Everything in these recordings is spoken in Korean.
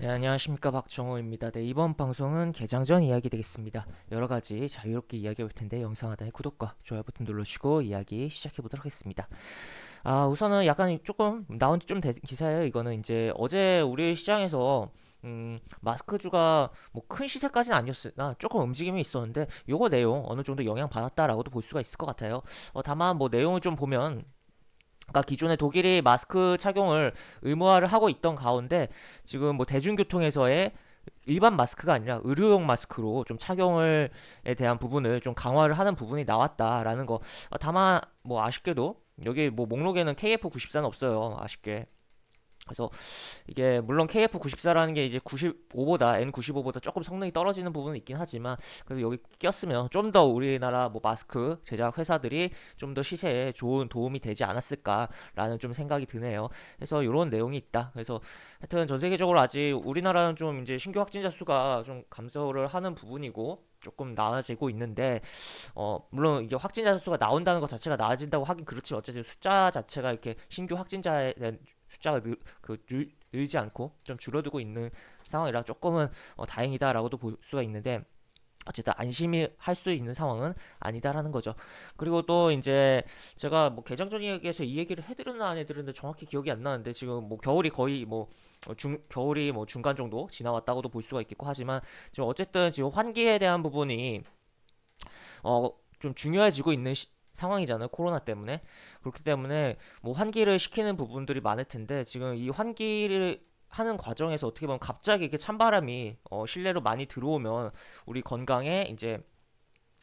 네, 안녕하십니까. 박정호입니다. 네, 이번 방송은 개장 전 이야기 되겠습니다. 여러 가지 자유롭게 이야기해 볼 텐데 영상 하단에 구독과 좋아요 버튼 눌러주시고 이야기 시작해 보도록 하겠습니다. 우선은 약간 조금 나온 지 좀 된 기사예요. 이거는 이제 어제 우리 시장에서 마스크주가 뭐 큰 시세까지는 아니었으나 조금 움직임이 있었는데 요거 내용 어느 정도 영향 받았다라고도 볼 수가 있을 것 같아요. 다만 뭐 내용을 좀 보면 그러니까 기존에 독일이 마스크 착용을 의무화를 하고 있던 가운데 지금 뭐 대중교통에서의 일반 마스크가 아니라 의료용 마스크로 좀 착용을에 대한 부분을 좀 강화를 하는 부분이 나왔다라는 거. 다만 뭐 아쉽게도 여기 뭐 목록에는 KF94는 없어요. 아쉽게. 그래서 이게 물론 KF94라는 게 이제 95보다 N95보다 조금 성능이 떨어지는 부분은 있긴 하지만 그래도 여기 꼈으면 좀 더 우리나라 뭐 마스크 제작 회사들이 좀 더 시세에 좋은 도움이 되지 않았을까라는 좀 생각이 드네요. 그래서 이런 내용이 있다. 그래서 하여튼 전 세계적으로 아직 우리나라는 좀 이제 신규 확진자 수가 좀 감소를 하는 부분이고 조금 나아지고 있는데 물론 이게 확진자 수가 나온다는 것 자체가 나아진다고 하긴 그렇지만 어쨌든 숫자 자체가 이렇게 신규 확진자에 대한 숫자가 늘지 않고 좀 줄어들고 있는 상황이라 조금은 다행이다라고도 볼 수가 있는데 어쨌든 안심이 할 수 있는 상황은 아니다라는 거죠. 그리고 또 이제 제가 뭐 개장전 이야기에서 이 얘기를 해드렸나 안 해드렸는데 정확히 기억이 안 나는데 지금 뭐 겨울이 거의 뭐 겨울이 뭐 중간 정도 지나왔다고도 볼 수가 있겠고 하지만 지금 어쨌든 지금 환기에 대한 부분이 좀 중요해지고 있는 상황이잖아요. 코로나 때문에. 그렇기 때문에 뭐 환기를 시키는 부분들이 많을 텐데 지금 이 환기를 하는 과정에서 어떻게 보면 갑자기 이렇게 찬바람이 실내로 많이 들어오면 우리 건강에 이제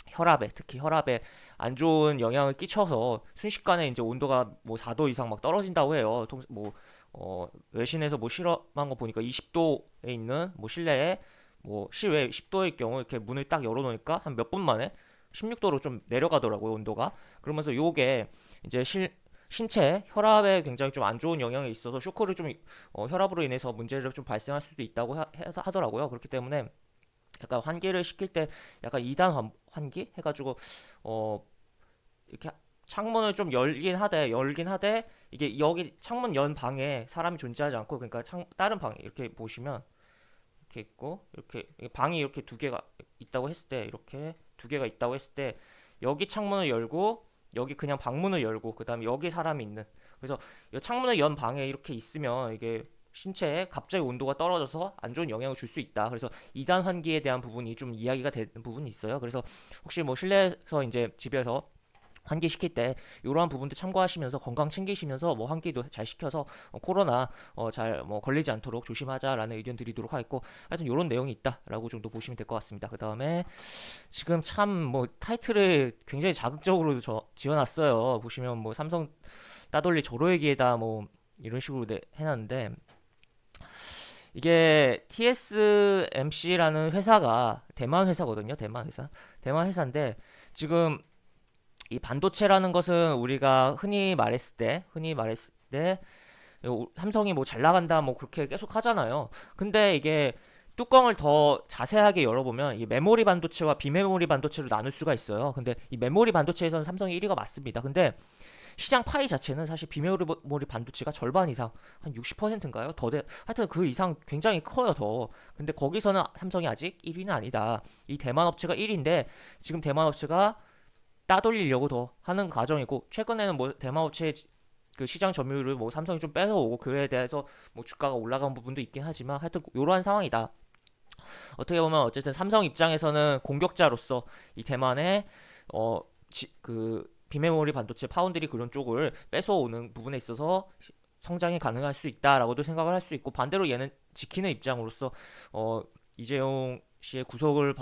혈압에 특히 혈압에 안 좋은 영향을 끼쳐서 순식간에 이제 온도가 뭐 4도 이상 막 떨어진다고 해요. 외신에서 뭐 실험한 거 보니까 20도에 있는 뭐 실내에 뭐 실외 10도일 경우 이렇게 문을 딱 열어놓으니까 한 몇 분 만에 16도로 좀 내려가더라고요, 온도가. 그러면서 요게 이제 신체 혈압에 굉장히 좀 안 좋은 영향이 있어서 쇼크를 좀 혈압으로 인해서 문제를 좀 발생할 수도 있다고 하더라고요. 그렇기 때문에 약간 환기를 시킬 때 약간 2단 환기 해가지고 어 이렇게 창문을 좀 열긴 하되 이게 여기 창문 연 방에 사람이 존재하지 않고 그러니까 다른 방에 이렇게 보시면 이렇게 있고 이렇게 방이 이렇게 두 개가 있다고 했을 때 이렇게 두 개가 있다고 했을 때 여기 창문을 열고 여기 그냥 방문을 열고 그다음에 여기 사람이 있는 그래서 이 창문을 연 방에 이렇게 있으면 이게 신체에 갑자기 온도가 떨어져서 안 좋은 영향을 줄 수 있다. 그래서 2단 환기에 대한 부분이 좀 이야기가 되는 부분이 있어요. 그래서 혹시 뭐 실내에서 이제 집에서 환기시킬 때 이러한 부분도 참고하시면서 건강 챙기시면서 뭐 환기도 잘 시켜서 코로나 잘 뭐 걸리지 않도록 조심하자라는 의견 드리도록 하겠고 하여튼 이런 내용이 있다라고 정도 보시면 될 것 같습니다. 그 다음에 지금 참 뭐 타이틀을 굉장히 자극적으로 지어놨어요. 보시면 뭐 삼성 따돌리 저로얘기에다 뭐 이런 식으로 해놨는데 이게 TSMC라는 회사가 대만 회사거든요. 대만 회사인데 지금 이 반도체라는 것은 우리가 흔히 말했을 때 삼성이 뭐 잘 나간다 뭐 그렇게 계속 하잖아요. 근데 이게 뚜껑을 더 자세하게 열어보면 이 메모리 반도체와 비메모리 반도체로 나눌 수가 있어요. 근데 이 메모리 반도체에서는 삼성이 1위가 맞습니다. 근데 시장 파이 자체는 사실 비메모리 반도체가 절반 이상 한 60%인가요? 하여튼 그 이상 굉장히 커요 더. 근데 거기서는 삼성이 아직 1위는 아니다. 이 대만 업체가 1위인데 지금 대만 업체가 따돌리려고 더 하는 과정이고 최근에는 뭐 대만 업체의 그 시장 점유율을 뭐 삼성이 좀 뺏어오고 그에 대해서 뭐 주가가 올라간 부분도 있긴 하지만 하여튼 이러한 상황이다. 어떻게 보면 어쨌든 삼성 입장에서는 공격자로서 이 대만의 그 비메모리 반도체 파운드리 그런 쪽을 뺏어오는 부분에 있어서 성장이 가능할 수 있다라고도 생각을 할 수 있고 반대로 얘는 지키는 입장으로서 어, 이재용 씨의 구속을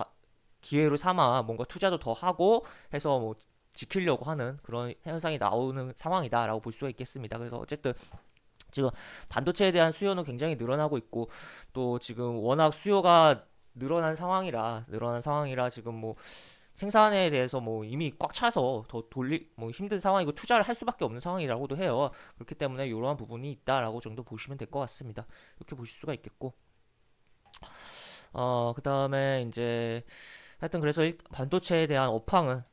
기회로 삼아 뭔가 투자도 더 하고 해서 뭐 지키려고 하는 그런 현상이 나오는 상황이다라고 볼 수가 있겠습니다. 그래서 어쨌든 지금 반도체에 대한 수요는 굉장히 늘어나고 있고 또 지금 워낙 수요가 늘어난 상황이라 지금 뭐 생산에 대해서 뭐 이미 꽉 차서 더 돌리 뭐 힘든 상황이고 투자를 할 수밖에 없는 상황이라고도 해요. 그렇기 때문에 이러한 부분이 있다라고 정도 보시면 될 것 같습니다. 이렇게 보실 수가 있겠고 그다음에 이제 하여튼 그래서 반도체에 대한 업황은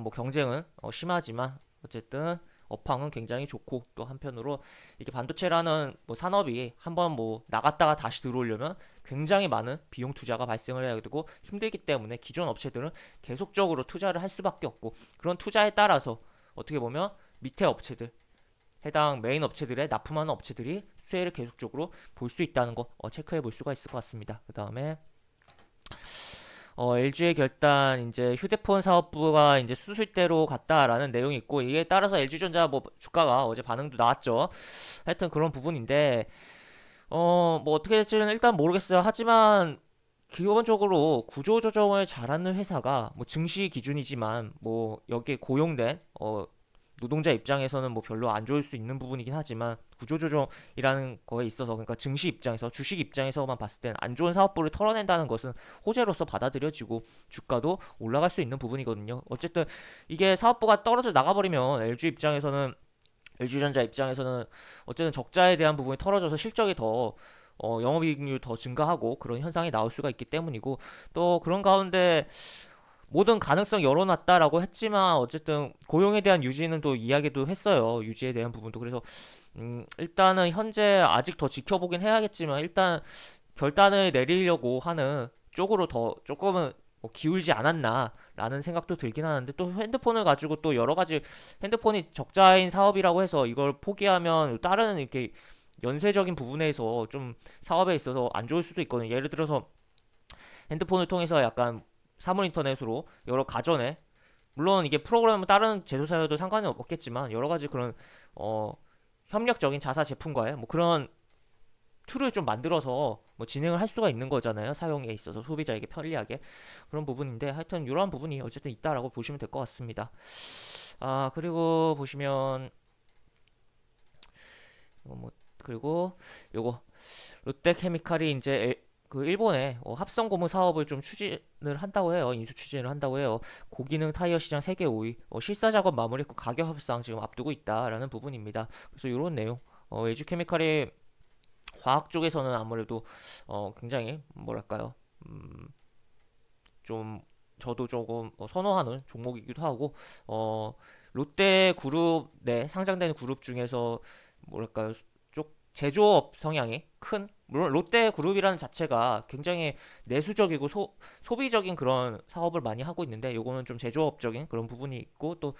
뭐 경쟁은 심하지만 어쨌든 업황은 굉장히 좋고, 또 한편으로 이게 반도체라는 뭐 산업이 한번 뭐 나갔다가 다시 들어오려면 굉장히 많은 비용 투자가 발생을 해야 되고 힘들기 때문에 기존 업체들은 계속적으로 투자를 할 수밖에 없고, 그런 투자에 따라서 어떻게 보면 밑에 업체들, 해당 메인 업체들의 납품하는 업체들이 수혜를 계속적으로 볼 수 있다는 거 체크해 볼 수가 있을 것 같습니다. 그 다음에 LG의 결단, 이제 휴대폰 사업부가 이제 수술대로 갔다라는 내용이 있고, 이에 따라서 LG전자 뭐 주가가 어제 반응도 나왔죠. 하여튼 그런 부분인데, 뭐 어떻게 될지는 일단 모르겠어요. 하지만 기본적으로 구조조정을 잘하는 회사가 뭐 증시 기준이지만 뭐 여기에 고용된 노동자 입장에서는 뭐 별로 안 좋을 수 있는 부분이긴 하지만, 구조조정이라는 거에 있어서, 그러니까 증시 입장에서, 주식 입장에서만 봤을 때는 안 좋은 사업부를 털어낸다는 것은 호재로서 받아들여지고 주가도 올라갈 수 있는 부분이거든요. 어쨌든 이게 사업부가 떨어져 나가버리면 LG전자 입장에서는 어쨌든 적자에 대한 부분이 털어져서 실적이 더 영업이익률 더 증가하고 그런 현상이 나올 수가 있기 때문이고, 또 그런 가운데 모든 가능성 열어놨다라고 했지만 어쨌든 고용에 대한 유지는 또 이야기도 했어요. 유지에 대한 부분도. 그래서 일단은 현재 아직 더 지켜보긴 해야겠지만, 일단 결단을 내리려고 하는 쪽으로 더 조금은 뭐 기울지 않았나라는 생각도 들긴 하는데, 또 핸드폰을 가지고 또 여러 가지, 핸드폰이 적자인 사업이라고 해서 이걸 포기하면 다른 이렇게 연쇄적인 부분에서 좀 사업에 있어서 안 좋을 수도 있거든요. 예를 들어서 핸드폰을 통해서 약간 사물 인터넷으로 여러 가전에, 물론 이게 프로그램은 다른 제조사여도 상관이 없겠지만 여러 가지 그런 어 협력적인 자사 제품과의 뭐 그런 툴을 좀 만들어서 뭐 진행을 할 수가 있는 거잖아요. 사용에 있어서 소비자에게 편리하게. 그런 부분인데, 하여튼 이러한 부분이 어쨌든 있다라고 보시면 될 것 같습니다. 그리고 보시면 뭐, 그리고 요거 롯데케미칼이 이제 그 일본의 합성 고무 사업을 좀 추진을 한다고 해요. 인수 추진을 한다고 해요. 고기능 타이어 시장 세계 5위, 실사 작업 마무리했고 가격 협상 지금 앞두고 있다라는 부분입니다. 그래서 이런 내용, LG케미칼이 화학 쪽에서는 아무래도 굉장히 뭐랄까요, 음, 좀 저도 조금 선호하는 종목이기도 하고, 어, 롯데 그룹 내 상장되는 그룹 중에서 뭐랄까요, 쪽 제조업 성향이 큰, 물론 롯데 그룹이라는 자체가 굉장히 내수적이고 소비적인 그런 사업을 많이 하고 있는데, 요거는 좀 제조업적인 그런 부분이 있고, 또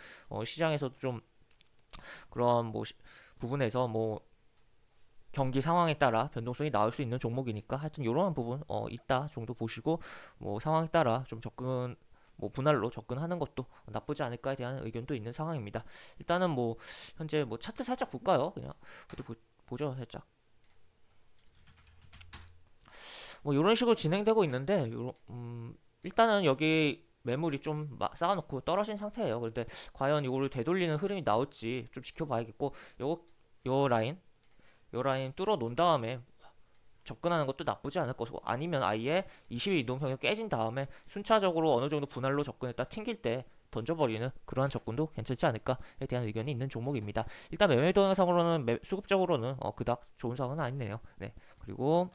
시장에서도 좀 그런 뭐 부분에서 뭐 경기 상황에 따라 변동성이 나올 수 있는 종목이니까, 하여튼 이러한 부분 있다 정도 보시고, 뭐 상황에 따라 좀 접근, 뭐 분할로 접근하는 것도 나쁘지 않을까에 대한 의견도 있는 상황입니다. 일단은 뭐 현재 뭐 차트 살짝 볼까요? 그냥 어디 보죠 살짝. 뭐 이런 식으로 진행되고 있는데, 일단은 여기 매물이 좀 쌓아놓고 떨어진 상태예요. 그런데 과연 이거를 되돌리는 흐름이 나올지 좀 지켜봐야겠고, 요 라인, 요 라인 뚫어 놓은 다음에 접근하는 것도 나쁘지 않을 것이고, 아니면 아예 20일 이동평균 깨진 다음에 순차적으로 어느 정도 분할로 접근했다 튕길 때 던져버리는 그러한 접근도 괜찮지 않을까에 대한 의견이 있는 종목입니다. 일단 매매 동영상으로는 수급적으로는 그닥 좋은 상황은 아니네요. 네. 그리고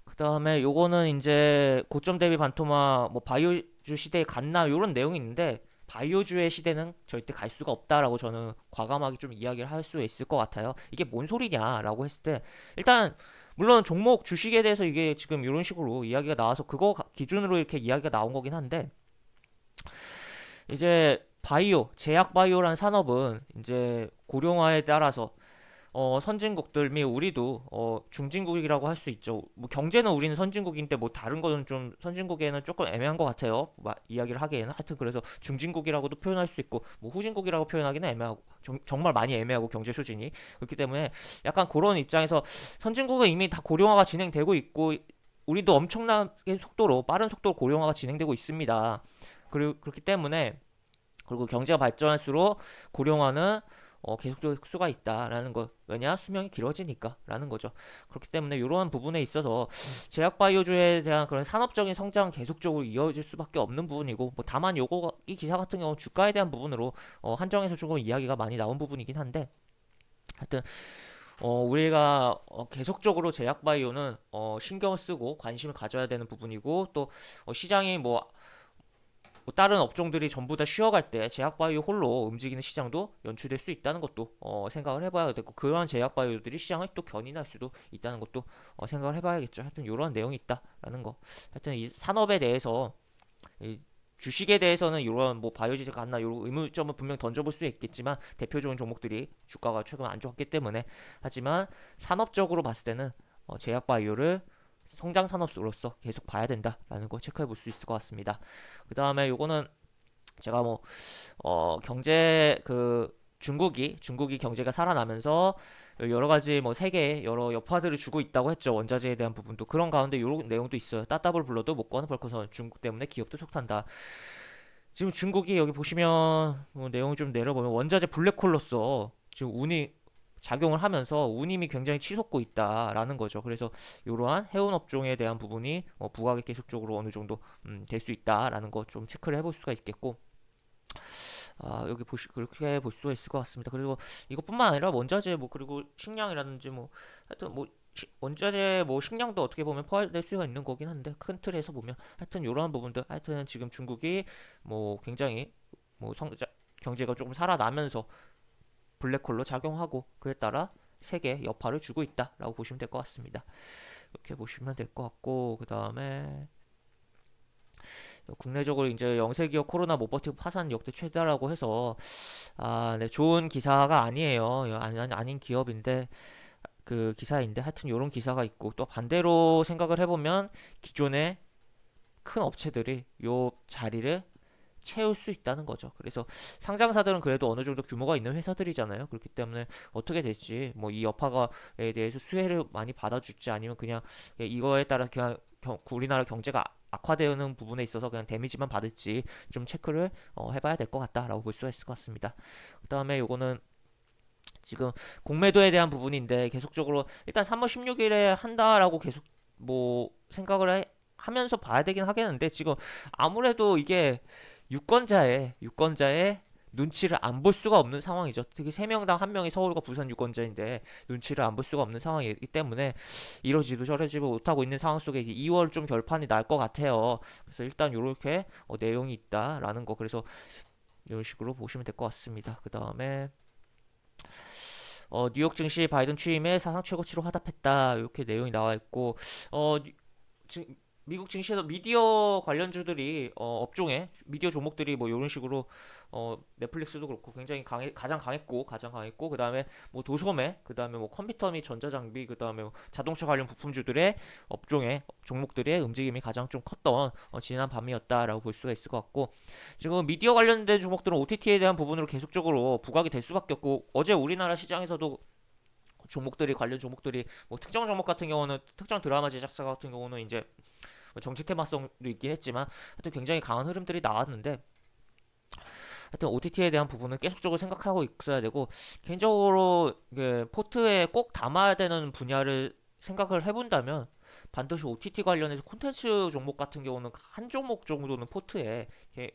그 다음에 요거는 이제 고점 대비 반토막 뭐 바이오주 시대에 갔나 요런 내용이 있는데, 바이오주의 시대는 절대 갈 수가 없다라고 저는 과감하게 좀 이야기를 할 수 있을 것 같아요. 이게 뭔 소리냐라고 했을 때, 일단 물론 종목 주식에 대해서 이게 지금 이런 식으로 이야기가 나와서 그거 기준으로 이렇게 이야기가 나온 거긴 한데, 이제 바이오, 제약 바이오라는 산업은 이제 고령화에 따라서 선진국들 및 우리도 중진국이라고 할 수 있죠. 뭐 경제는 우리는 선진국인데 뭐 다른 거는 좀 선진국에는 조금 애매한 것 같아요. 이야기를 하기에는. 하여튼 그래서 중진국이라고도 표현할 수 있고 뭐 후진국이라고 표현하기는 애매하고, 정말 많이 애매하고, 경제 수준이 그렇기 때문에 약간 그런 입장에서, 선진국은 이미 다 고령화가 진행되고 있고 우리도 엄청나게 속도로, 빠른 속도로 고령화가 진행되고 있습니다. 그리고 그렇기 때문에, 그리고 경제가 발전할수록 고령화는 계속될 수가 있다라는 거. 왜냐? 수명이 길어지니까라는 거죠. 그렇기 때문에 이러한 부분에 있어서 제약 바이오주에 대한 그런 산업적인 성장은 계속적으로 이어질 수밖에 없는 부분이고, 뭐 다만 요거 이 기사 같은 경우 주가에 대한 부분으로 한정해서 조금 이야기가 많이 나온 부분이긴 한데, 하여튼 우리가 계속적으로 제약 바이오는 신경을 쓰고 관심을 가져야 되는 부분이고, 또 시장이 뭐 뭐 다른 업종들이 전부 다 쉬어갈 때 제약바이오 홀로 움직이는 시장도 연출될 수 있다는 것도 생각을 해봐야 되고, 그러한 제약바이오들이 시장을 또 견인할 수도 있다는 것도 생각을 해봐야겠죠. 하여튼 이런 내용이 있다라는 거. 하여튼 이 산업에 대해서, 이 주식에 대해서는 이런 뭐 바이오지가 같나 이런 의문점을 분명 던져볼 수 있겠지만, 대표적인 종목들이 주가가 최근 안 좋았기 때문에. 하지만 산업적으로 봤을 때는 제약바이오를 성장 산업으로서 계속 봐야 된다라는 거 체크해 볼 수 있을 것 같습니다. 그 다음에 요거는 제가 뭐 경제 중국이 경제가 살아나면서 여러 가지 뭐 세계에 여러 여파들을 주고 있다고 했죠. 원자재에 대한 부분도 그런 가운데 이런 내용도 있어요. 따따블 불러도 못 거는 벌커선 중국 때문에 기업도 속탄다. 지금 중국이 여기 보시면 뭐 내용 좀 내려보면 원자재 블랙홀로서 지금 운이 작용을 하면서 운임이 굉장히 치솟고 있다라는 거죠. 그래서 이러한 해운 업종에 대한 부분이 부각이 계속적으로 어느 정도 될 수 있다라는 거 좀 체크를 해볼 수가 있겠고, 여기 그렇게 볼 수가 있을 것 같습니다. 그리고 이것뿐만 아니라 원자재 뭐 그리고 식량이라든지 뭐 하여튼 뭐 원자재 뭐 식량도 어떻게 보면 포함될 수가 있는 거긴 한데, 큰 틀에서 보면 하여튼 이러한 부분들, 하여튼 지금 중국이 뭐 굉장히 뭐 경제가 조금 살아나면서 블랙홀로 작용하고, 그에 따라 세계 여파를 주고 있다라고 보시면 될 것 같습니다. 이렇게 보시면 될 것 같고, 그 다음에 국내적으로 이제 영세기업 코로나 못 버티고 파산 역대 최다라고 해서, 네, 좋은 기사가 아니에요. 아닌 기업인데, 그 기사인데, 하여튼 이런 기사가 있고, 또 반대로 생각을 해보면 기존의 큰 업체들이 요 자리를 채울 수 있다는 거죠. 그래서 상장사들은 그래도 어느 정도 규모가 있는 회사들이잖아요. 그렇기 때문에 어떻게 될지, 뭐 이 여파가에 대해서 수혜를 많이 받아줄지, 아니면 그냥 이거에 따라 그냥 우리나라 경제가 악화되는 부분에 있어서 그냥 데미지만 받을지 좀 체크를 해봐야 될 것 같다라고 볼 수가 있을 것 같습니다. 그 다음에 요거는 지금 공매도에 대한 부분인데, 계속적으로 일단 3월 16일에 한다라고 계속 뭐 생각을 하면서 봐야 되긴 하겠는데, 지금 아무래도 이게 유권자의 눈치를 안 볼 수가 없는 상황이죠. 특히 3명당 1명이 서울과 부산 유권자인데 눈치를 안 볼 수가 없는 상황이기 때문에 이러지도 저러지도 못하고 있는 상황 속에 이제 2월 좀 결판이 날 것 같아요. 그래서 일단 이렇게 내용이 있다라는 거, 그래서 이런 식으로 보시면 될 것 같습니다. 그 다음에 뉴욕 증시 바이든 취임에 사상 최고치로 화답했다, 이렇게 내용이 나와 있고, 어, 증- 미국 증시에서 미디어 관련주들이 업종에 미디어 종목들이 뭐 이런 식으로 넷플릭스도 그렇고 굉장히 가장 강했고, 그 다음에 뭐 도소매, 그 다음에 뭐 컴퓨터 및 전자장비, 그 다음에 뭐 자동차 관련 부품주들의 업종의 종목들의 움직임이 가장 좀 컸던 지난 밤이었다라고 볼 수가 있을 것 같고, 지금 미디어 관련된 종목들은 OTT에 대한 부분으로 계속적으로 부각이 될 수밖에 없고, 어제 우리나라 시장에서도 관련 종목들이 뭐 특정 종목 같은 경우는, 특정 드라마 제작사 같은 경우는 이제 뭐 정치 테마성도 있긴 했지만 하여튼 굉장히 강한 흐름들이 나왔는데, 하여튼 OTT에 대한 부분은 계속적으로 생각하고 있어야 되고, 개인적으로 이게 포트에 꼭 담아야 되는 분야를 생각을 해본다면 반드시 OTT 관련해서 콘텐츠 종목 같은 경우는 한 종목 정도는 포트에,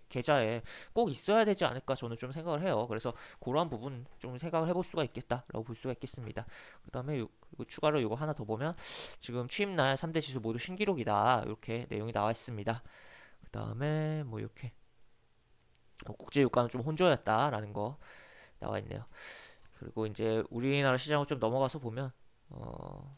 계좌에 꼭 있어야 되지 않을까 저는 좀 생각을 해요. 그래서 그러한 부분 좀 생각을 해볼 수가 있겠다라고 볼 수가 있겠습니다. 그 다음에 그리고 추가로 이거 하나 더 보면, 지금 취임날 3대 지수 모두 신기록이다, 이렇게 내용이 나와 있습니다. 그 다음에 뭐 이렇게 국제 유가는 좀 혼조였다라는 거 나와 있네요. 그리고 이제 우리나라 시장을 좀 넘어가서 보면, 어,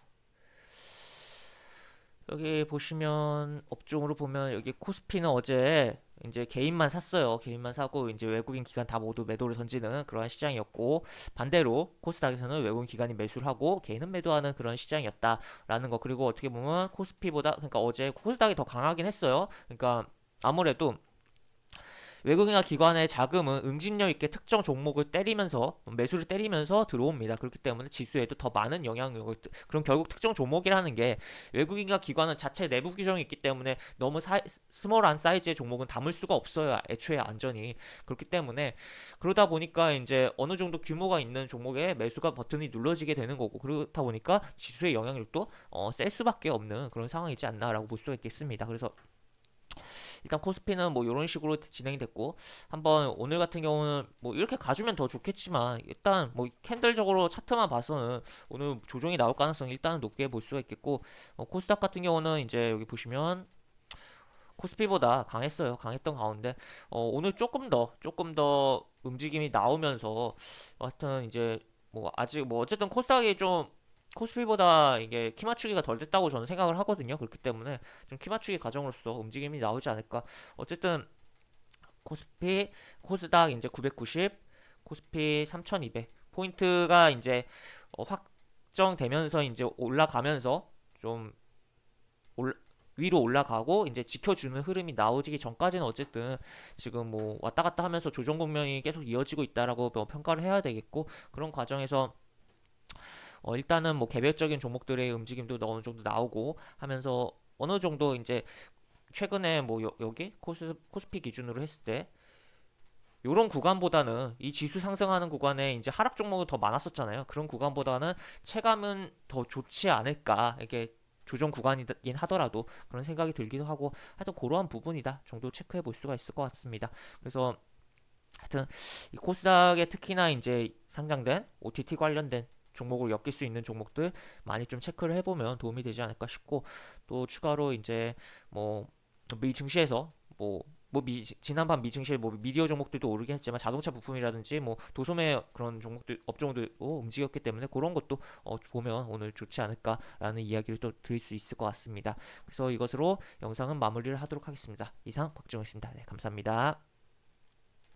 여기 보시면 업종으로 보면, 여기 코스피는 어제 이제 개인만 샀어요. 개인만 사고 이제 외국인 기관 다 모두 매도를 던지는 그러한 시장이었고, 반대로 코스닥에서는 외국인 기관이 매수를 하고 개인은 매도하는 그런 시장이었다라는 거. 그리고 어떻게 보면 코스피보다, 그러니까 어제 코스닥이 더 강하긴 했어요. 그러니까 아무래도 외국인과 기관의 자금은 응집력 있게 특정 종목을 때리면서, 매수를 때리면서 들어옵니다. 그렇기 때문에 지수에도 더 많은 영향력을, 그럼 결국 특정 종목이라는 게, 외국인과 기관은 자체 내부 규정이 있기 때문에 너무 스몰한 사이즈의 종목은 담을 수가 없어요. 애초에 안전이. 그렇기 때문에, 그러다 보니까 이제 어느 정도 규모가 있는 종목에 매수가 버튼이 눌러지게 되는 거고, 그렇다 보니까 지수의 영향력도 셀 수밖에 없는 그런 상황이지 않나라고 볼 수가 있겠습니다. 그래서 일단 코스피는 뭐 이런 식으로 진행이 됐고, 한번 오늘 같은 경우는 뭐 이렇게 가주면 더 좋겠지만, 일단 뭐 캔들적으로 차트만 봐서는 오늘 조정이 나올 가능성이 일단은 높게 볼 수가 있겠고, 코스닥 같은 경우는 이제 여기 보시면 코스피보다 강했어요. 강했던 가운데 오늘 조금 더 움직임이 나오면서 하여튼 이제 뭐 아직 뭐 어쨌든 코스닥이 좀 코스피보다 이게 키 맞추기가 덜 됐다고 저는 생각을 하거든요. 그렇기 때문에 좀 키 맞추기 과정으로서 움직임이 나오지 않을까. 어쨌든 코스피, 코스닥 이제 990, 코스피 3200 포인트가 이제 확정되면서 이제 올라가면서 좀 올, 위로 올라가고 이제 지켜주는 흐름이 나오기 전까지는 어쨌든 지금 뭐 왔다 갔다 하면서 조정 국면이 계속 이어지고 있다라고 뭐 평가를 해야 되겠고 그런 과정에서 일단은 뭐 개별적인 종목들의 움직임도 어느 정도 나오고 하면서 어느 정도 이제 최근에 뭐 여기 코스피 기준으로 했을 때 요런 구간보다는 이 지수 상승하는 구간에 이제 하락 종목이 더 많았었잖아요. 그런 구간보다는 체감은 더 좋지 않을까. 이게 조정 구간이긴 하더라도 그런 생각이 들기도 하고 하여튼 그러한 부분이다 정도 체크해 볼 수가 있을 것 같습니다. 그래서 하여튼 이 코스닥에 특히나 이제 상장된 OTT 관련된 종목을 엮일 수 있는 종목들 많이 좀 체크를 해보면 도움이 되지 않을까 싶고 또 추가로 이제 뭐 미 증시에서 지난밤 미 증시에 뭐 미디어 종목들도 오르긴 했지만 자동차 부품이라든지 뭐 도소매 그런 종목들 업종도 움직였기 때문에 그런 것도 보면 오늘 좋지 않을까라는 이야기를 또 드릴 수 있을 것 같습니다. 그래서 이것으로 영상은 마무리를 하도록 하겠습니다. 이상 박정우였습니다. 네, 감사합니다.